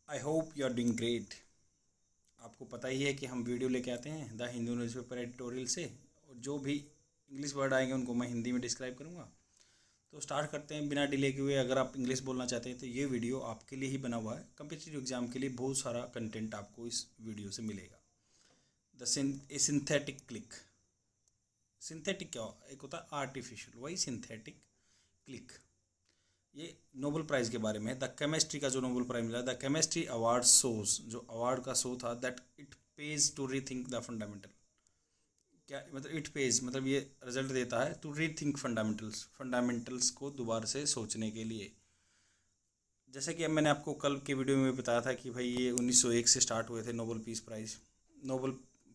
I hope you are doing great. आपको पता ही है कि हम वीडियो लेके आते हैं द हिंदू न्यूज़पेपर एडिटोरियल से, और जो भी इंग्लिश वर्ड आएंगे उनको मैं हिंदी में डिस्क्राइब करूँगा। तो स्टार्ट करते हैं बिना डिले के हुए। अगर आप इंग्लिश बोलना चाहते हैं तो ये वीडियो आपके लिए ही बना हुआ है। कम्पिटिटिव एग्जाम के लिए बहुत सारा कंटेंट आपको इस वीडियो से मिलेगा। Synthetic click. सिंथेटिक क्या हो? एक होता है आर्टिफिशियल, वही सिंथेटिक क्लिक। ये नोबेल प्राइज़ के बारे में है। द केमिस्ट्री का जो नोबेल प्राइज़ मिला, द केमिस्ट्री अवार्ड शोज, जो अवार्ड का शो था, that it pays to rethink the fundamental. क्या मतलब इट पेज, मतलब ये रिजल्ट देता है टू रीथिंक फंडामेंटल्स, फंडामेंटल्स को दोबारा से सोचने के लिए। जैसे कि अब मैंने आपको कल के वीडियो में बताया था कि भाई ये 1901 से स्टार्ट हुए थे Nobel peace prize. Nobel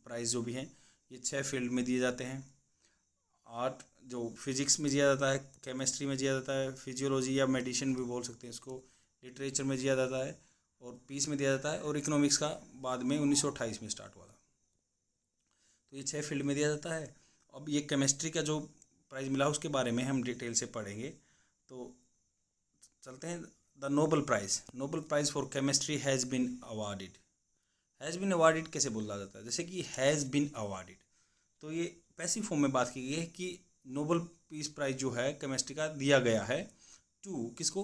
prize जो भी हैं ये 6 फील्ड में दिए जाते हैं। आर्ट जो फिजिक्स में दिया जाता है, केमिस्ट्री में दिया जाता है, फिजियोलॉजी या मेडिसिन भी बोल सकते हैं इसको, लिटरेचर में दिया जाता है, और पीस में दिया जाता है, और इकोनॉमिक्स का बाद में 1928 में स्टार्ट हुआ था। तो ये 6 फील्ड में दिया जाता है। अब ये केमिस्ट्री का जो प्राइज़ मिला उसके बारे में हम डिटेल से पढ़ेंगे। तो चलते हैं। The Nobel prize for chemistry has been awarded. Has been awarded कैसे बोला जाता है? जैसे कि हैज़ बिन अवार्डेड, तो ये पैसिव फॉर्म में बात की गई है कि नोबेल पीस प्राइज जो है केमिस्ट्री का दिया गया है टू किसको?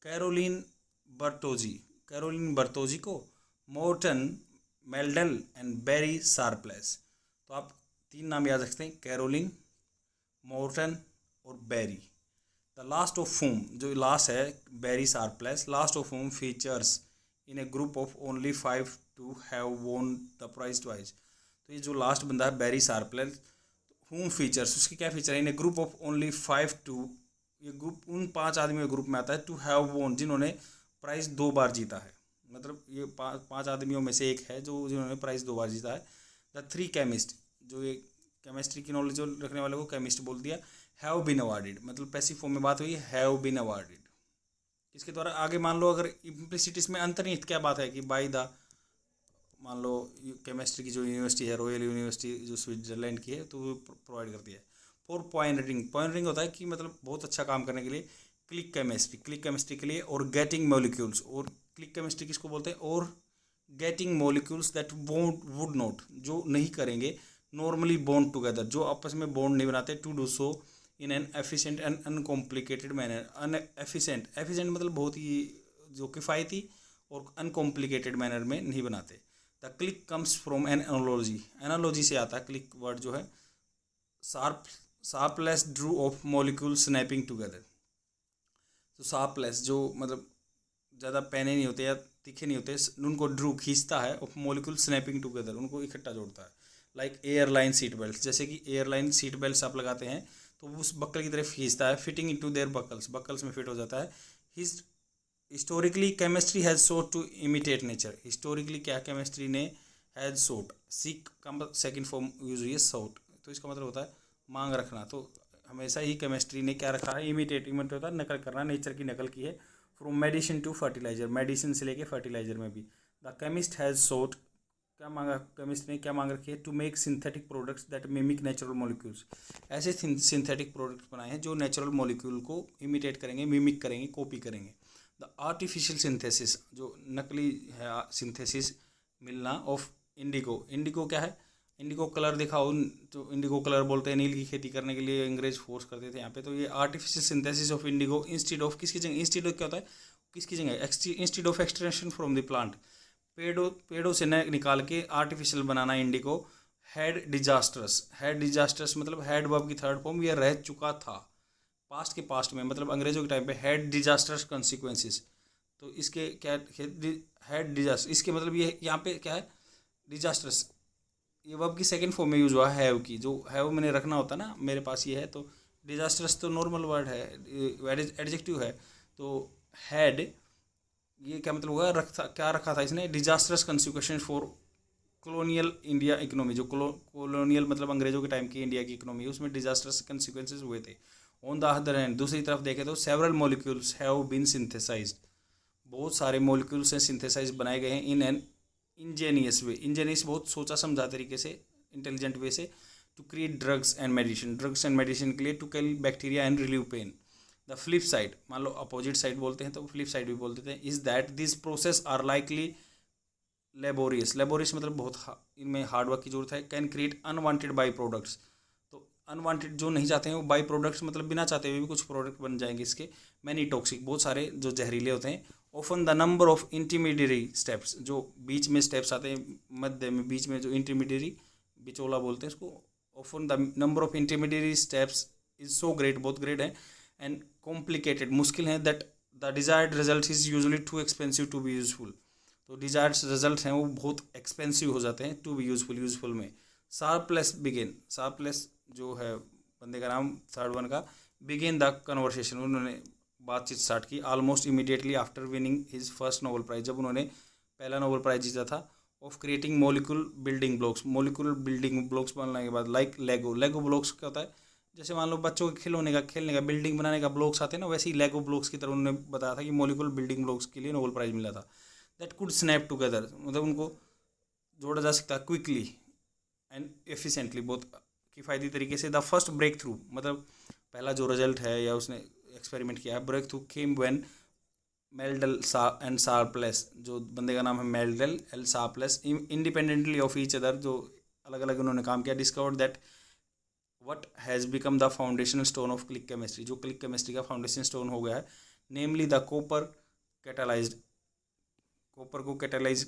कैरोलिन बर्तोजी को, Morten Meldal and Barry Sharpless. तो आप 3 नाम याद रखते हैं, कैरोलिन, मोर्टन और Barry. The last of whom, जो लास्ट है Barry Sharpless, last of whom features in a group of only 5 to have won the prize twice. तो ये जो लास्ट बंदा है बेरी शार्पलेस, होम फीचर्स, उसके क्या फीचर है? इन a group of only 5 to, ये ग्रुप उन 5 आदमियों के ग्रुप में आता है, टू हैव वोन, जिन्होंने प्राइज़ 2 बार जीता है। मतलब ये 5 आदमियों में से एक है जो जिन्होंने प्राइज़ 2 बार जीता है। द 3 केमिस्ट, जो ये केमिस्ट्री की नॉलेज जो रखने वाले को केमिस्ट बोल दिया। हैव बीन अवार्डेड, मतलब पैसिव फॉर्म में बात हुई, हैव बीन अवार्डेड इसके द्वारा। आगे मान लो अगर इम्प्लिसिट इसमें अंतर्निहित क्या बात है कि बाय द, मान लो केमिस्ट्री की जो यूनिवर्सिटी है, रॉयल यूनिवर्सिटी जो स्विट्जरलैंड की है, तो वो प्रोवाइड करती है। फॉर पॉइंटरिंग होता है कि मतलब बहुत अच्छा काम करने के लिए। क्लिक केमिस्ट्री के लिए, और गेटिंग मॉलिक्यूल्स, और क्लिक केमिस्ट्री किसको बोलते हैं? और getting molecules that would not, जो नहीं करेंगे नॉर्मली बॉन्ड टुगेदर, जो आपस में बॉन्ड नहीं बनाते, to do so in an efficient and uncomplicated manner. Efficient मतलब बहुत ही जो किफ़ायती, और अनकॉम्प्लिकेटेड मैनर में नहीं बनाते। The click comes from N analogy से आता है क्लिक वर्ड जो है। Sharpless Drew of molecule snapping together. तो शार्पलेस जो मतलब ज़्यादा पैने नहीं होते या तीखे नहीं होते, उनको ड्रू खींचता है, ऑफ मॉलिक्यूल स्नैपिंग टुगेदर, उनको इकट्ठा जोड़ता है। लाइक एयरलाइन सीट बेल्ट, जैसे कि एयरलाइन सीट बेल्ट आप लगाते हैं तो वो उस बक्कल की तरफ खींचता है, फिटिंग इनटू देयर बक्कल्स में फिट हो जाता है। His historically chemistry has sought to imitate nature. Historically क्या केमिस्ट्री ने हैज़ सोट, सीक का सेकेंड फॉर्म यूज हुई है सोट, तो इसका मतलब होता है मांग रखना। तो हमेशा ही केमिस्ट्री ने क्या रखा है? इमिटेट होता है नकल करना, नेचर की नकल की है। From medicine to fertiliser, medicine से लेके फर्टिलाइजर में भी। द केमिस्ट हैज़ सोट, क्या मांगा केमिस्ट ने? क्या मांग रखी है? To make synthetic products that mimic natural molecules. ऐसे सिंथेटिक प्रोडक्ट्स बनाए हैं जो नेचुरल मॉलिक्यूल को इमिटेट करेंगे, मिमिक करेंगे, कॉपी करेंगे। द आर्टिफिशियल सिंथेसिस, जो नकली है सिंथेसिस मिलना, ऑफ इंडिगो क्या है? इंडिगो कलर दिखाओ, तो इंडिगो कलर बोलते हैं नील की खेती करने के लिए अंग्रेज फोर्स करते थे यहाँ पे। तो ये artificial synthesis of Indigo instead of, किसकी जगह? इंस्टीड ऑफ क्या होता है? किसकी जगह? Instead of extraction from the plant, पेड़ों से न निकाल के artificial banana Indigo. Had disasters मतलब हैड वर्ब की थर्ड फॉर्म, यह रह चुका था पास्ट के पास्ट में, मतलब अंग्रेजों के टाइम पे हैड डिजास्टर्स कॉन्सिक्वेंसेस। तो इसके क्या हैड डिजास्टर, इसके मतलब ये यहाँ पे क्या है? डिजास्टर्स, ये वर्ब की सेकंड फॉर्म में यूज हुआ है हैव की, जो हैव मैंने रखना होता ना, मेरे पास ये है। तो डिजास्टर्स तो नॉर्मल वर्ड है, एडजेक्टिव है। तो हैड, ये क्या मतलब हुआ? क्या रखा था इसने? Disasters consequences for colonial India economy, जो कॉलोनियल मतलब अंग्रेजों के टाइम की इंडिया की इकोनॉमी है, उसमें डिजास्टर्स कॉन्सिक्वेंसेस हुए थे। ऑन द अदर हैंड, दूसरी तरफ देखें तो several molecules have been synthesised, बहुत सारे मॉलिक्यूल्स हैं सिंथेसाइज बनाए गए हैं इन एन इंजेनियस वे। इंजेनियस बहुत सोचा समझा तरीके से, इंटेलिजेंट वे से, to create drugs and medicine के लिए, to kill bacteria and relieve pain. The flip side, मान लो अपोजिट साइड बोलते हैं तो फ्लिप साइड भी बोल देते हैं, is that this process are likely laborious, laborious मतलब बहुत इनमें हार्डवर्क की जरूरत है, can create unwanted by products, तो अनवांटेड जो नहीं चाहते हैं वो बाई प्रोडक्ट्स मतलब बिना चाहते हुए भी कुछ प्रोडक्ट बन जाएंगे इसके, मैनी टॉक्सिक बहुत सारे जो जहरीले होते हैं, often the number of intermediary steps, जो बीच में स्टेप्स आते हैं मध्य में बीच में जो इंटरमीडियरी बिचौला बोलते हैं उसको, often the number of intermediary steps is so great, बहुत ग्रेट है, एंड कॉम्प्लिकेटेड मुश्किल है, that the desired result is usually too expensive to be useful, तो डिजायर्ड रिजल्ट हैं वो बहुत एक्सपेंसिव हो जाते हैं टू बी यूजफुल में। शार्पलेस बिगिन, शार्पलेस जो है बंदे का नाम थर्ड वन का, बिगिन द कन्वर्सेशन, उन्होंने बातचीत स्टार्ट की almost immediately after winning his first Nobel prize, जब उन्होंने पहला नोबेल प्राइज जीता था, of creating molecule building blocks, molecule building blocks बनने के बाद, लाइक लेगो, लेगो ब्लॉक्स क्या होता है, जैसे मान लो बच्चों के खेलने का बिल्डिंग बनाने का ब्लॉक्स आते हैं ना, वैसे ही लेगो ब्लॉक्स की तरह उन्होंने बताया था कि मोलिकुल बिल्डिंग ब्लॉक्स के लिए नोबेल प्राइज मिला था, दैट कुड स्नैप टुगेदर, मतलब उनको जोड़ा जा सकता है क्विकली एंड एफिशिएंटली, बहुत किफ़ायती तरीके से, द फर्स्ट ब्रेक थ्रू, मतलब पहला जो रिजल्ट है या उसने एक्सपेरिमेंट किया है, breakthrough came when Meldal and Sharpless, जो बंदे का नाम है Meldal L Sharpless, independently of each other, जो अलग अलग उन्होंने काम किया, discovered that what has become the foundational stone of click chemistry, जो क्लिक केमिस्ट्री का फाउंडेशन स्टोन हो गया है, namely the copper catalysed, copper को कैटालाइज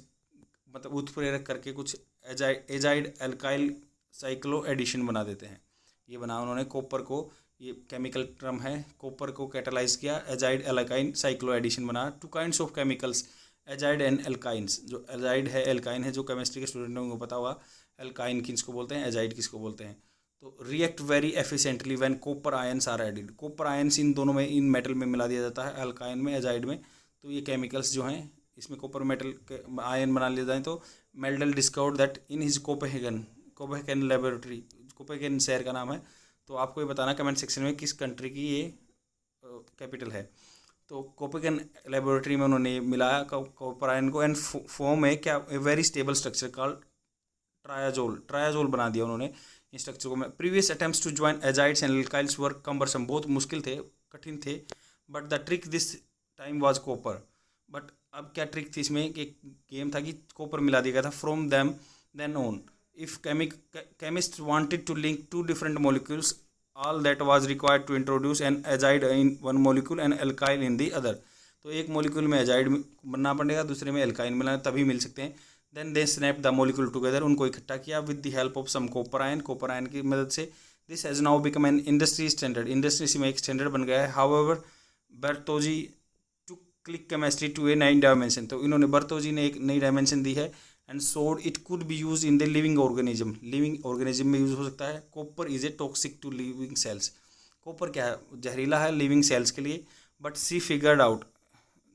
मतलब उत्प्रेरक करके कुछ एजाइड एल्काइल साइक्लो एडिशन बना देते हैं, ये बना उन्होंने कॉपर को, ये केमिकल टर्म है, कॉपर को कैटालाइज किया, एजाइड एल्काइन साइक्लो एडिशन बना, two kinds of chemicals, azide and alkynes, जो एजाइड है एल्काइन है, जो केमिस्ट्री के स्टूडेंटों को पता होगा एल्काइन किसको बोलते हैं, एजाइड किसको बोलते हैं, तो react very efficiently when copper ions are added, copper ions इन दोनों में, इन मेटल में मिला दिया जाता है, अल्काइन में एजाइड में, तो ये केमिकल्स जो हैं इसमें कॉपर मेटल के आयन बना लिए जाए, तो Meldal discovered that in his Copenhagen laboratory, Copenhagen शहर का नाम है, तो आपको ये बताना कमेंट सेक्शन में किस कंट्री की ये कैपिटल है, तो कोपेनहेगन लेबोरेटरी में उन्होंने मिलाया कॉपर आयन को, एंड फॉर्म है क्या very stable structure called triazole बना दिया उन्होंने इस स्ट्रक्चर को। Previous attempts to join azides and alkyls were cumbersome, बहुत मुश्किल थे, कठिन थे, but the trick this time was copper, but अब क्या ट्रिक थी इसमें, एक गेम था कि कॉपर मिला दिया गया था, from them then on if chemist wanted to link two different molecules, all that was required to introduce an azide in one molecule and alkyl in the other, तो एक मॉलिक्यूल में azide बनना पड़ेगा, दूसरे में एल्काइन मिलाना, तभी मिल सकते हैं, then they snap the molecule together, उनको इकट्ठा किया with the help of some copper ion की मदद से, this has now become an industry standard, industry में एक स्टैंडर्ड बन गया है, however Bertozzi took click chemistry to a नई डायमेंशन, तो इन्होंने बर्तोजी ने एक नई डायमेंशन दी है, and showed it could be use in the living organism में यूज हो सकता है, copper is a toxic to living cells, copper क्या है जहरीला है लिविंग सेल्स के लिए, बट सी फिगर्ड आउट,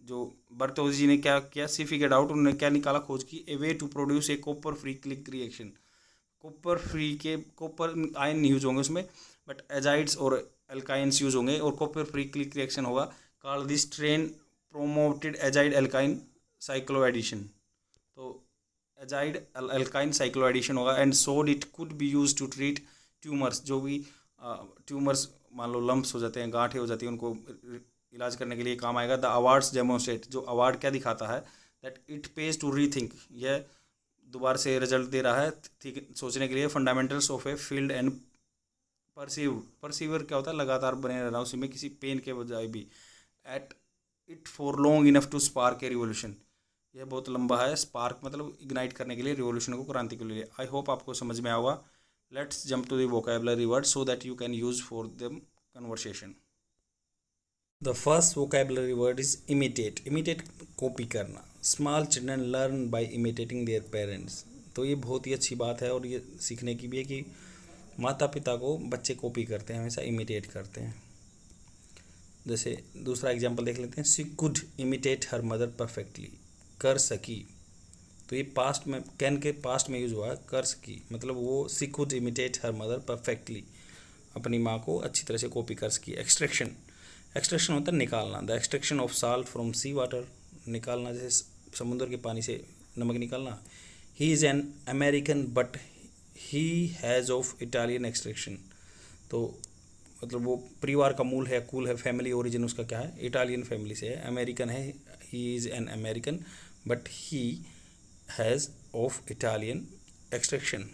जो बर्तोजी ने क्या किया, सी फिगर्ड आउट, उन्होंने क्या निकाला खोज की, a way to produce a copper free click reaction, copper free के कॉपर आयन यूज होंगे उसमें, बट एजाइड्स और एल्काइंस यूज होंगे और कॉपर फ्री क्लिक रिएक्शन होगा, called this strain promoted azide alkyne cycloaddition, तो एजाइड एल्काइन साइक्लो एडिशन होगा, and showed it could be use to treat tumours, जो भी ट्यूमर्स मान लो लम्प्स हो जाते हैं, गांठें हो जाती हैं, उनको इलाज करने के लिए काम आएगा। द अवार्ड्स डेमोन्स्ट्रेट, जो अवार्ड क्या दिखाता है, that it pays to rethink, यह दोबारा से रिजल्ट दे रहा है ठीक सोचने के लिए, fundamentals of a field and perceiver क्या होता है, लगातार बने रहना उसी में किसी पेन के बजाय भी, at it for long enough to spark a revolution, यह बहुत लंबा है, स्पार्क मतलब इग्नाइट करने के लिए, रिवोल्यूशन को क्रांति के लिए। आई होप आपको समझ में आएगा। Let's jump to the vocabulary word so that you can use for the conversation. The first vocabulary word is imitate, imitate copy करना, small children learn by imitating their parents, तो ये बहुत ही अच्छी बात है और ये सीखने की भी है कि माता पिता को बच्चे कॉपी करते हैं, हमेशा इमिटेट करते हैं। जैसे दूसरा एग्जांपल देख लेते हैं, she could imitate her mother perfectly, कर सकी, तो ये पास्ट में कैन के पास्ट में यूज हुआ है, कर सकी मतलब वो she could imitate her mother perfectly, अपनी माँ को अच्छी तरह से कॉपी कर सकी। एक्सट्रैक्शन, एक्सट्रैक्शन होता है निकालना, the extraction of salt from sea water, निकालना जैसे समुद्र के पानी से नमक निकालना। He is an American but he has of Italian extraction, तो मतलब वो परिवार का मूल है, कुल है, फैमिली ओरिजिन उसका क्या है, इटालियन फैमिली से है, अमेरिकन है, ही is an American but he has of Italian extraction.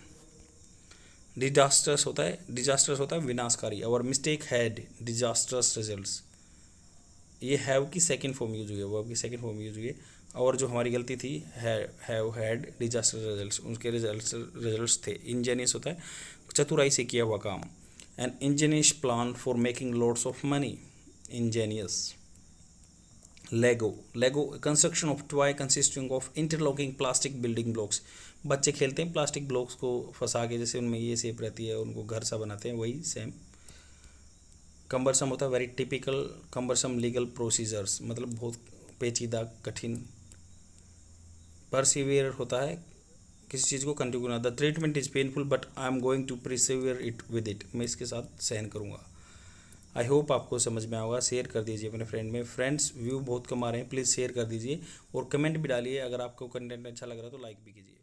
Disasters होता है विनाशकारी। और मिस्टेक हैड डिजास्टर्स रिजल्ट्स, ये हैव की सेकंड फॉर्म यूज हुई है, वो आपकी सेकंड फॉर्म यूज हुई है। और जो हमारी गलती थी हैव हैड डिजास्टर रिजल्ट्स, उनके रिजल्ट्स थे। इंजीनियस होता है चतुराई से किया हुआ काम। An ingenious plan for making lots of money, ingenious. Lego construction of toy consisting of interlocking plastic building blocks, बच्चे खेलते हैं प्लास्टिक ब्लॉक्स को फंसा के, जैसे उनमें ये शेप रहती है, उनको घर सा बनाते हैं, वही सेम। कम्बरसम होता है very typical cumbersome legal procedures, मतलब बहुत पेचीदा कठिन। परसिवियर होता है किसी चीज़ को कंटिन्यू करना। The treatment is painful but I am going to persevere it with it, मैं इसके साथ सहन करूँगा। आई होप आपको समझ में आएगा। शेयर कर दीजिए अपने फ्रेंड में। फ्रेंड्स व्यू बहुत कम आ रहे हैं, प्लीज़ शेयर कर दीजिए और कमेंट भी डालिए। अगर आपको कंटेंट अच्छा लग रहा है तो लाइक भी कीजिए।